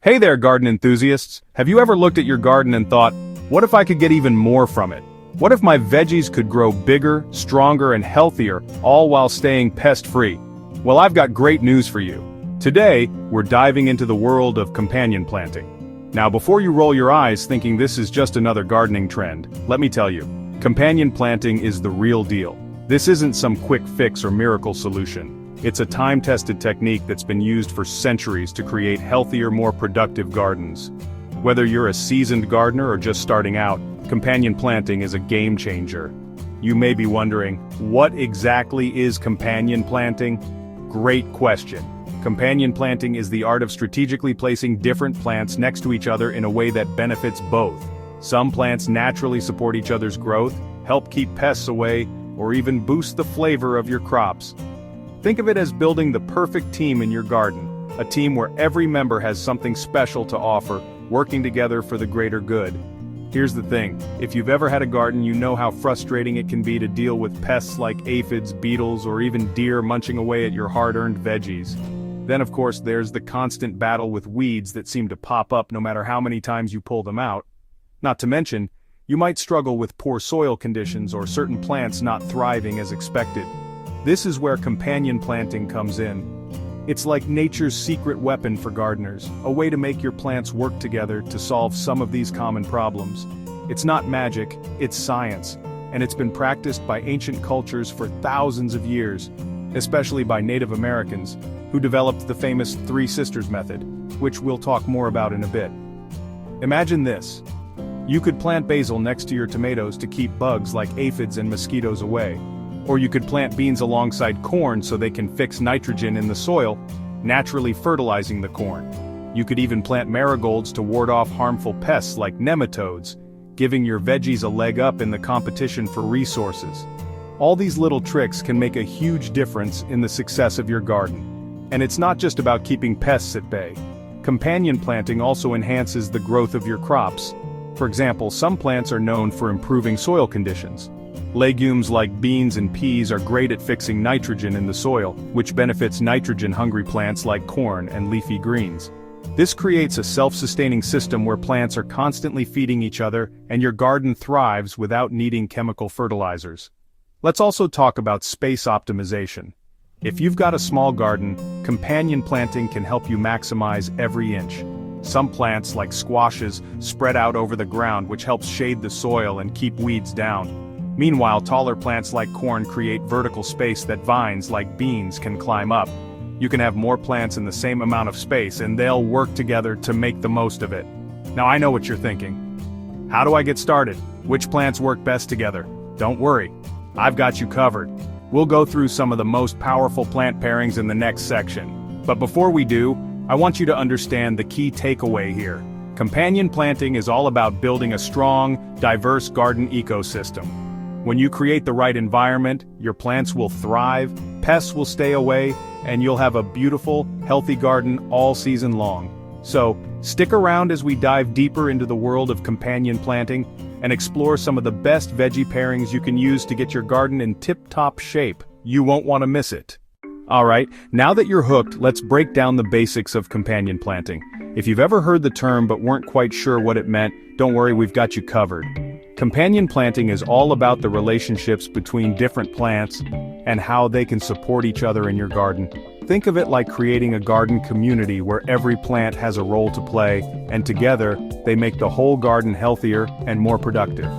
Hey there, garden enthusiasts! Have you ever looked at your garden and thought, what if I could get even more from it? What if my veggies could grow bigger, stronger, and healthier, all while staying pest-free? Well, I've got great news for you. Today, we're diving into the world of companion planting. Now, before you roll your eyes thinking this is just another gardening trend, let me tell you, companion planting is the real deal. This isn't some quick fix or miracle solution. It's a time-tested technique that's been used for centuries to create healthier, more productive gardens. Whether you're a seasoned gardener or just starting out, companion planting is a game changer. You may be wondering, what exactly is companion planting? Great question. Companion planting is the art of strategically placing different plants next to each other in a way that benefits both. Some plants naturally support each other's growth, help keep pests away, or even boost the flavor of your crops. Think of it as building the perfect team in your garden, a team where every member has something special to offer, working together for the greater good. Here's the thing, if you've ever had a garden, you know how frustrating it can be to deal with pests like aphids, beetles, or even deer munching away at your hard-earned veggies. Then of course there's the constant battle with weeds that seem to pop up no matter how many times you pull them out. Not to mention, you might struggle with poor soil conditions or certain plants not thriving as expected. This is where companion planting comes in. It's like nature's secret weapon for gardeners, a way to make your plants work together to solve some of these common problems. It's not magic, it's science, and it's been practiced by ancient cultures for thousands of years, especially by Native Americans, who developed the famous Three Sisters method, which we'll talk more about in a bit. Imagine this. You could plant basil next to your tomatoes to keep bugs like aphids and mosquitoes away. Or you could plant beans alongside corn so they can fix nitrogen in the soil, naturally fertilizing the corn. You could even plant marigolds to ward off harmful pests like nematodes, giving your veggies a leg up in the competition for resources. All these little tricks can make a huge difference in the success of your garden. And it's not just about keeping pests at bay. Companion planting also enhances the growth of your crops. For example, some plants are known for improving soil conditions. Legumes like beans and peas are great at fixing nitrogen in the soil, which benefits nitrogen-hungry plants like corn and leafy greens. This creates a self-sustaining system where plants are constantly feeding each other and your garden thrives without needing chemical fertilizers. Let's also talk about space optimization. If you've got a small garden, companion planting can help you maximize every inch. Some plants, like squashes, spread out over the ground, which helps shade the soil and keep weeds down. Meanwhile, taller plants like corn create vertical space that vines like beans can climb up. You can have more plants in the same amount of space and they'll work together to make the most of it. Now I know what you're thinking. How do I get started? Which plants work best together? Don't worry, I've got you covered. We'll go through some of the most powerful plant pairings in the next section. But before we do, I want you to understand the key takeaway here. Companion planting is all about building a strong, diverse garden ecosystem. When you create the right environment, your plants will thrive, pests will stay away, and you'll have a beautiful, healthy garden all season long. So, stick around as we dive deeper into the world of companion planting and explore some of the best veggie pairings you can use to get your garden in tip-top shape. You won't want to miss it. Alright, now that you're hooked, let's break down the basics of companion planting. If you've ever heard the term but weren't quite sure what it meant, don't worry, we've got you covered. Companion planting is all about the relationships between different plants and how they can support each other in your garden. Think of it like creating a garden community where every plant has a role to play, and together, they make the whole garden healthier and more productive.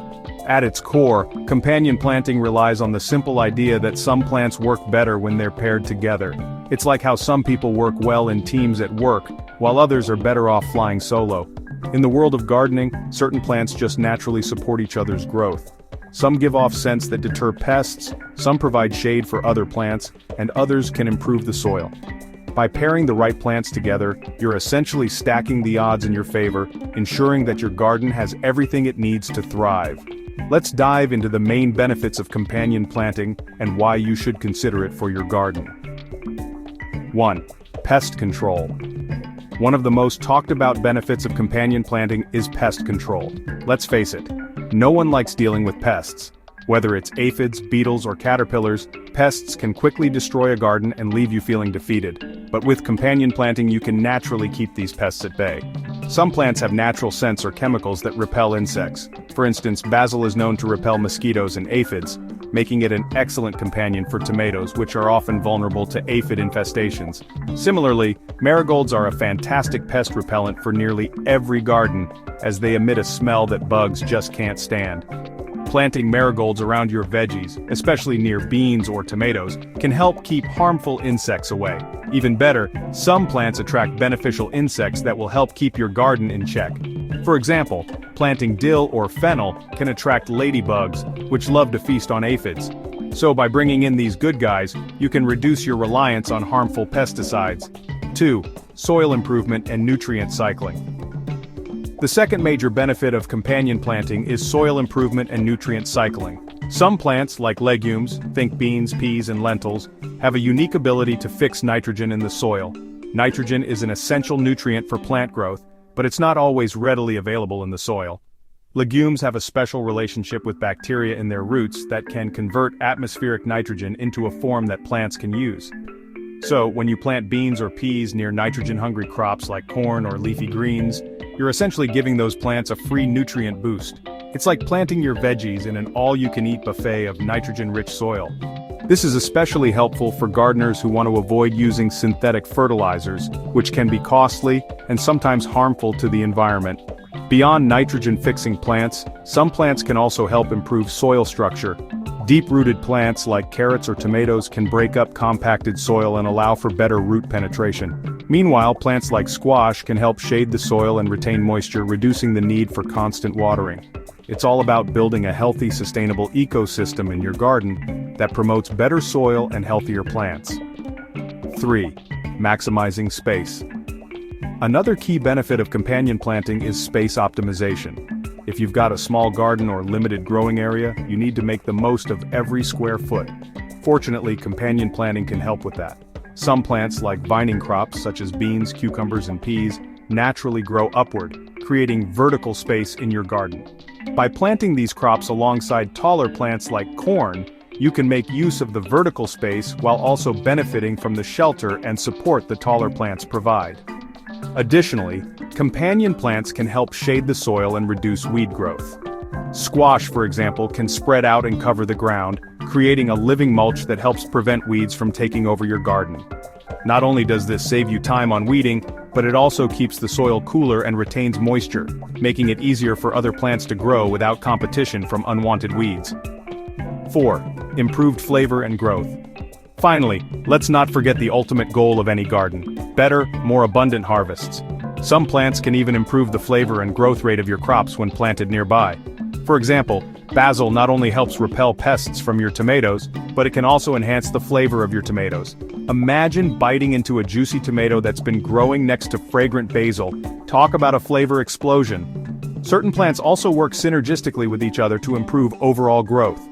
At its core, companion planting relies on the simple idea that some plants work better when they're paired together. It's like how some people work well in teams at work, while others are better off flying solo. In the world of gardening, certain plants just naturally support each other's growth. Some give off scents that deter pests, some provide shade for other plants, and others can improve the soil. By pairing the right plants together, you're essentially stacking the odds in your favor, ensuring that your garden has everything it needs to thrive. Let's dive into the main benefits of companion planting and why you should consider it for your garden. 1. Pest control. One of the most talked about benefits of companion planting is pest control. Let's face it, no one likes dealing with pests. Whether it's aphids, beetles, or caterpillars, pests can quickly destroy a garden and leave you feeling defeated. But with companion planting you can naturally keep these pests at bay. Some plants have natural scents or chemicals that repel insects. For instance, basil is known to repel mosquitoes and aphids, making it an excellent companion for tomatoes, which are often vulnerable to aphid infestations. Similarly, marigolds are a fantastic pest repellent for nearly every garden, as they emit a smell that bugs just can't stand. Planting marigolds around your veggies, especially near beans or tomatoes, can help keep harmful insects away. Even better, some plants attract beneficial insects that will help keep your garden in check. For example, planting dill or fennel can attract ladybugs, which love to feast on aphids. So by bringing in these good guys, you can reduce your reliance on harmful pesticides. 2. Soil improvement and nutrient cycling. The second major benefit of companion planting is soil improvement and nutrient cycling. Some plants, like legumes, think beans, peas, and lentils, have a unique ability to fix nitrogen in the soil. Nitrogen is an essential nutrient for plant growth, but it's not always readily available in the soil. Legumes have a special relationship with bacteria in their roots that can convert atmospheric nitrogen into a form that plants can use. So, when you plant beans or peas near nitrogen-hungry crops like corn or leafy greens, you're essentially giving those plants a free nutrient boost. It's like planting your veggies in an all-you-can-eat buffet of nitrogen-rich soil. This is especially helpful for gardeners who want to avoid using synthetic fertilizers, which can be costly and sometimes harmful to the environment. Beyond nitrogen-fixing plants, some plants can also help improve soil structure. Deep-rooted plants like carrots or tomatoes can break up compacted soil and allow for better root penetration. Meanwhile, plants like squash can help shade the soil and retain moisture, reducing the need for constant watering. It's all about building a healthy, sustainable ecosystem in your garden that promotes better soil and healthier plants. 3. Maximizing space. Another key benefit of companion planting is space optimization. If you've got a small garden or limited growing area, you need to make the most of every square foot. Fortunately, companion planting can help with that. Some plants, like vining crops such as beans, cucumbers, and peas, naturally grow upward, creating vertical space in your garden. By planting these crops alongside taller plants like corn, you can make use of the vertical space while also benefiting from the shelter and support the taller plants provide. Additionally, companion plants can help shade the soil and reduce weed growth. Squash, for example, can spread out and cover the ground, creating a living mulch that helps prevent weeds from taking over your garden. Not only does this save you time on weeding, but it also keeps the soil cooler and retains moisture, making it easier for other plants to grow without competition from unwanted weeds. 4. Improved flavor and growth. Finally, let's not forget the ultimate goal of any garden: better, more abundant harvests. Some plants can even improve the flavor and growth rate of your crops when planted nearby. For example, basil not only helps repel pests from your tomatoes, but it can also enhance the flavor of your tomatoes. Imagine biting into a juicy tomato that's been growing next to fragrant basil. Talk about a flavor explosion. Certain plants also work synergistically with each other to improve overall growth.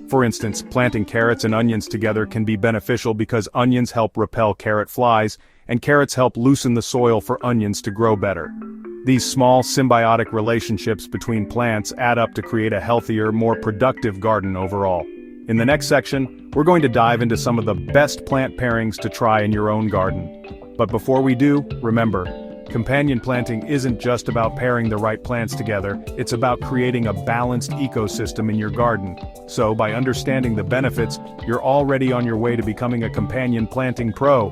For instance, planting carrots and onions together can be beneficial because onions help repel carrot flies, and carrots help loosen the soil for onions to grow better. These small symbiotic relationships between plants add up to create a healthier, more productive garden overall. In the next section, we're going to dive into some of the best plant pairings to try in your own garden. But before we do, remember, companion planting isn't just about pairing the right plants together, it's about creating a balanced ecosystem in your garden. So, by understanding the benefits, you're already on your way to becoming a companion planting pro.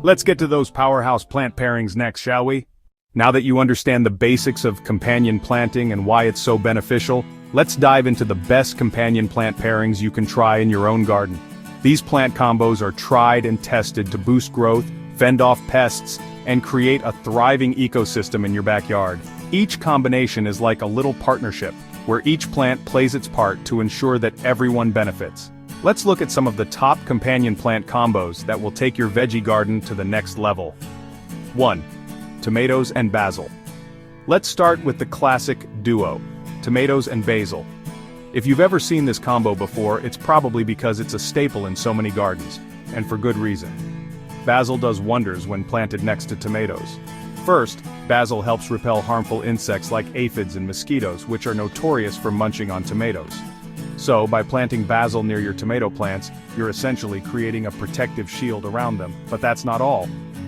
Let's get to those powerhouse plant pairings next, shall we? Now that you understand the basics of companion planting and why it's so beneficial, let's dive into the best companion plant pairings you can try in your own garden. These plant combos are tried and tested to boost growth, fend off pests, and create a thriving ecosystem in your backyard. Each combination is like a little partnership, where each plant plays its part to ensure that everyone benefits. Let's look at some of the top companion plant combos that will take your veggie garden to the next level. 1. Tomatoes and basil. Let's start with the classic duo, tomatoes and basil. If you've ever seen this combo before, it's probably because it's a staple in so many gardens, and for good reason. Basil does wonders when planted next to tomatoes. First, basil helps repel harmful insects like aphids and mosquitoes, which are notorious for munching on tomatoes. So, by planting basil near your tomato plants, you're essentially creating a protective shield around them. But that's not all.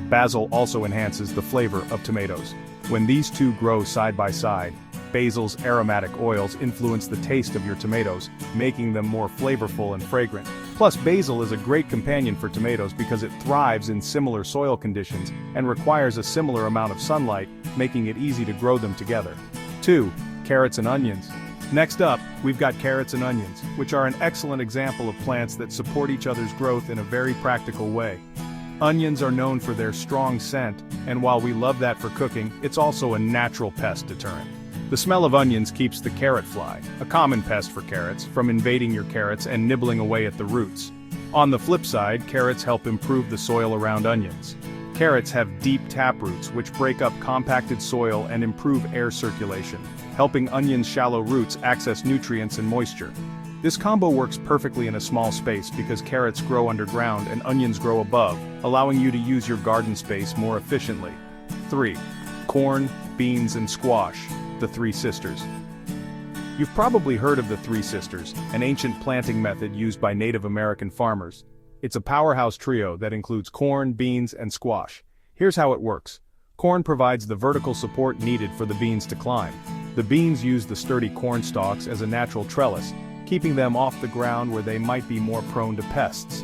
Basil also enhances the flavor of tomatoes. When these two grow side by side, basil's aromatic oils influence the taste of your tomatoes, making them more flavorful and fragrant. Plus, basil is a great companion for tomatoes because it thrives in similar soil conditions and requires a similar amount of sunlight, making it easy to grow them together. 2. Carrots and onions. Next up, we've got carrots and onions, which are an excellent example of plants that support each other's growth in a very practical way. Onions are known for their strong scent, and while we love that for cooking, it's also a natural pest deterrent. The smell of onions keeps the carrot fly, a common pest for carrots, from invading your carrots and nibbling away at the roots. On the flip side, carrots help improve the soil around onions. Carrots have deep taproots which break up compacted soil and improve air circulation, helping onions' shallow roots access nutrients and moisture. This combo works perfectly in a small space because carrots grow underground and onions grow above, allowing you to use your garden space more efficiently. 3. Corn, beans and squash, the Three Sisters. You've probably heard of the Three Sisters, an ancient planting method used by Native American farmers. It's a powerhouse trio that includes corn, beans and squash. Here's how it works. Corn provides the vertical support needed for the beans to climb. The beans use the sturdy corn stalks as a natural trellis, keeping them off the ground where they might be more prone to pests.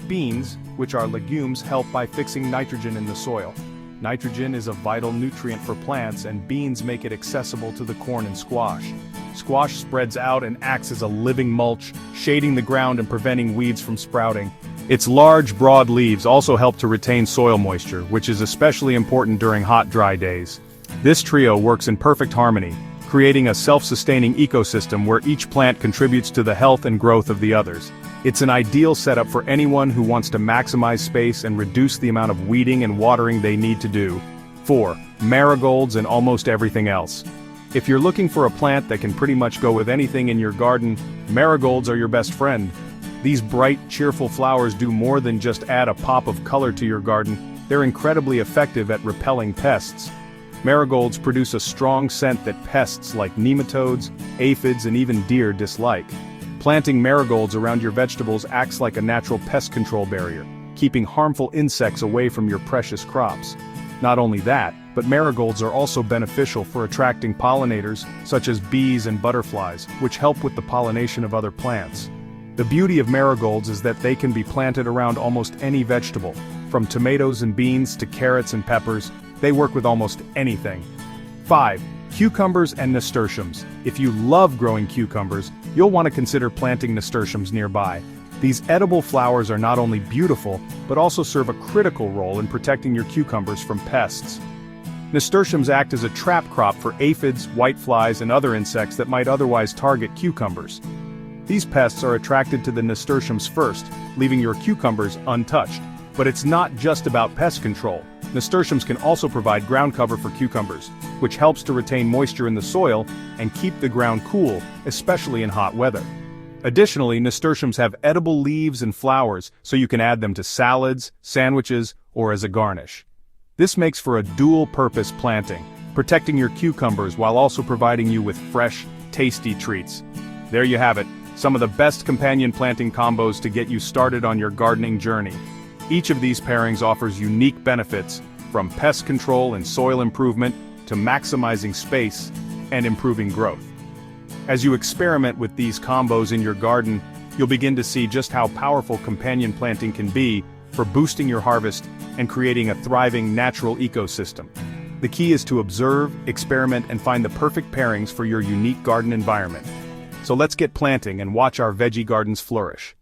Beans, which are legumes, help by fixing nitrogen in the soil. Nitrogen is a vital nutrient for plants, and beans make it accessible to the corn and squash. Squash spreads out and acts as a living mulch, shading the ground and preventing weeds from sprouting. Its large, broad leaves also help to retain soil moisture, which is especially important during hot, dry days. This trio works in perfect harmony, creating a self-sustaining ecosystem where each plant contributes to the health and growth of the others. It's an ideal setup for anyone who wants to maximize space and reduce the amount of weeding and watering they need to do. 4. Marigolds and almost everything else. If you're looking for a plant that can pretty much go with anything in your garden, marigolds are your best friend. These bright, cheerful flowers do more than just add a pop of color to your garden. They're incredibly effective at repelling pests. Marigolds produce a strong scent that pests like nematodes, aphids and even deer dislike. Planting marigolds around your vegetables acts like a natural pest control barrier, keeping harmful insects away from your precious crops. Not only that, but marigolds are also beneficial for attracting pollinators, such as bees and butterflies, which help with the pollination of other plants. The beauty of marigolds is that they can be planted around almost any vegetable, from tomatoes and beans to carrots and peppers. They work with almost anything. 5. Cucumbers and nasturtiums. If you love growing cucumbers, you'll want to consider planting nasturtiums nearby. These edible flowers are not only beautiful, but also serve a critical role in protecting your cucumbers from pests. Nasturtiums act as a trap crop for aphids, whiteflies, and other insects that might otherwise target cucumbers. These pests are attracted to the nasturtiums first, leaving your cucumbers untouched. But it's not just about pest control. Nasturtiums can also provide ground cover for cucumbers, which helps to retain moisture in the soil and keep the ground cool, especially in hot weather. Additionally, nasturtiums have edible leaves and flowers, so you can add them to salads, sandwiches, or as a garnish. This makes for a dual-purpose planting, protecting your cucumbers while also providing you with fresh, tasty treats. There you have it, some of the best companion planting combos to get you started on your gardening journey. Each of these pairings offers unique benefits, from pest control and soil improvement to maximizing space and improving growth. As you experiment with these combos in your garden, you'll begin to see just how powerful companion planting can be for boosting your harvest and creating a thriving natural ecosystem. The key is to observe, experiment, and find the perfect pairings for your unique garden environment. So let's get planting and watch our veggie gardens flourish.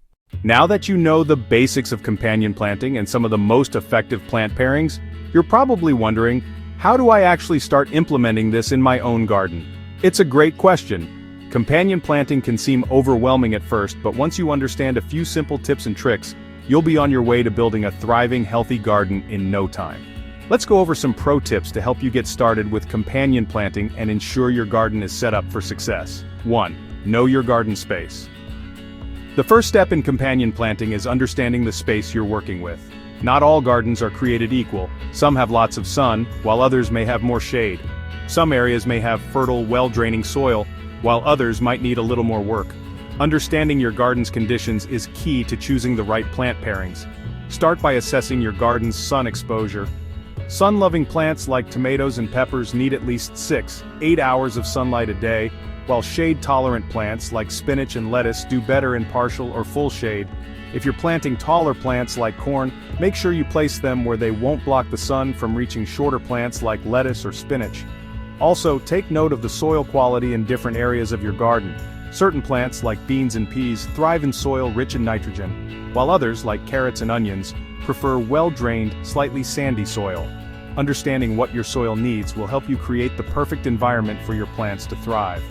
Now that you know the basics of companion planting and some of the most effective plant pairings, you're probably wondering, how do I actually start implementing this in my own garden? It's a great question. Companion planting can seem overwhelming at first, but once you understand a few simple tips and tricks, you'll be on your way to building a thriving, healthy garden in no time. Let's go over some pro tips to help you get started with companion planting and ensure your garden is set up for success. 1. Know your garden space. The first step in companion planting is understanding the space you're working with. Not all gardens are created equal. Some have lots of sun, while others may have more shade. Some areas may have fertile, well-draining soil, while others might need a little more work. Understanding your garden's conditions is key to choosing the right plant pairings. Start by assessing your garden's sun exposure. Sun-loving plants like tomatoes and peppers need at least 6-8 hours of sunlight a day, while shade-tolerant plants like spinach and lettuce do better in partial or full shade. If you're planting taller plants like corn, make sure you place them where they won't block the sun from reaching shorter plants like lettuce or spinach. Also, take note of the soil quality in different areas of your garden. Certain plants, like beans and peas, thrive in soil rich in nitrogen, while others, like carrots and onions, prefer well-drained, slightly sandy soil. Understanding what your soil needs will help you create the perfect environment for your plants to thrive.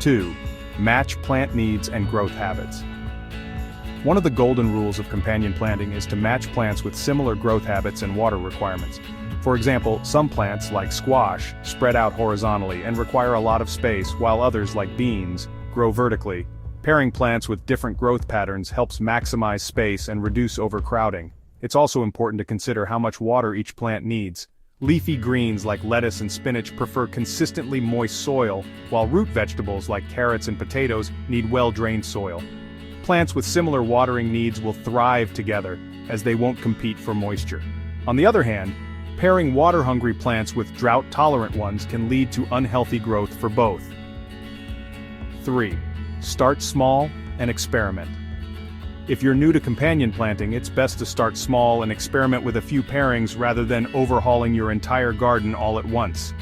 2. Match plant needs and growth habits. One of the golden rules of companion planting is to match plants with similar growth habits and water requirements. For example, some plants, like squash, spread out horizontally and require a lot of space, while others, like beans, grow vertically. Pairing plants with different growth patterns helps maximize space and reduce overcrowding. It's also important to consider how much water each plant needs. Leafy greens like lettuce and spinach prefer consistently moist soil, while root vegetables like carrots and potatoes need well-drained soil. Plants with similar watering needs will thrive together, as they won't compete for moisture. On the other hand, pairing water-hungry plants with drought-tolerant ones can lead to unhealthy growth for both. 3. Start small and experiment. If you're new to companion planting, it's best to start small and experiment with a few pairings rather than overhauling your entire garden all at once.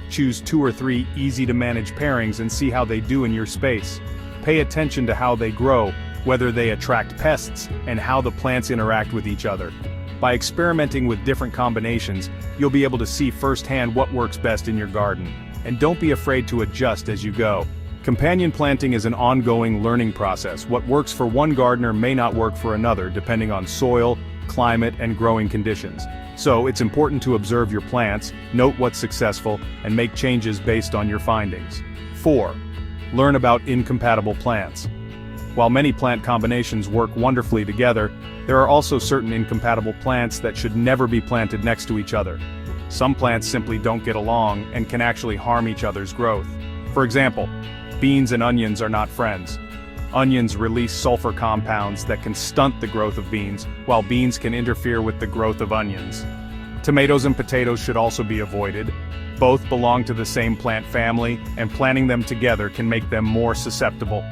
Choose 2 or 3 easy-to-manage pairings and see how they do in your space. Pay attention to how they grow, whether they attract pests, and how the plants interact with each other. By experimenting with different combinations, you'll be able to see firsthand what works best in your garden. And don't be afraid to adjust as you go. Companion planting is an ongoing learning process. What works for one gardener may not work for another, depending on soil, climate, and growing conditions. So, it's important to observe your plants, note what's successful, and make changes based on your findings. 4. Learn about incompatible plants. While many plant combinations work wonderfully together, there are also certain incompatible plants that should never be planted next to each other. Some plants simply don't get along and can actually harm each other's growth. For example, beans and onions are not friends. Onions release sulfur compounds that can stunt the growth of beans, while beans can interfere with the growth of onions. Tomatoes and potatoes should also be avoided. Both belong to the same plant family, and planting them together can make them more susceptible.